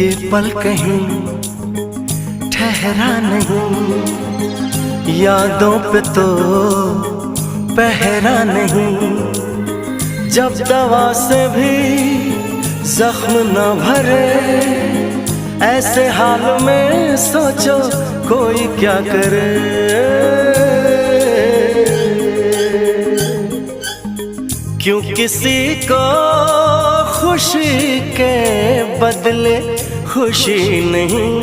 ये पल कहीं ठहरा नहीं, यादों पे तो पहरा नहीं। जब दवा से भी जख्म न भरे, ऐसे हाल में सोचो कोई क्या करे। क्यों किसी को खुशी के बदले खुशी नहीं।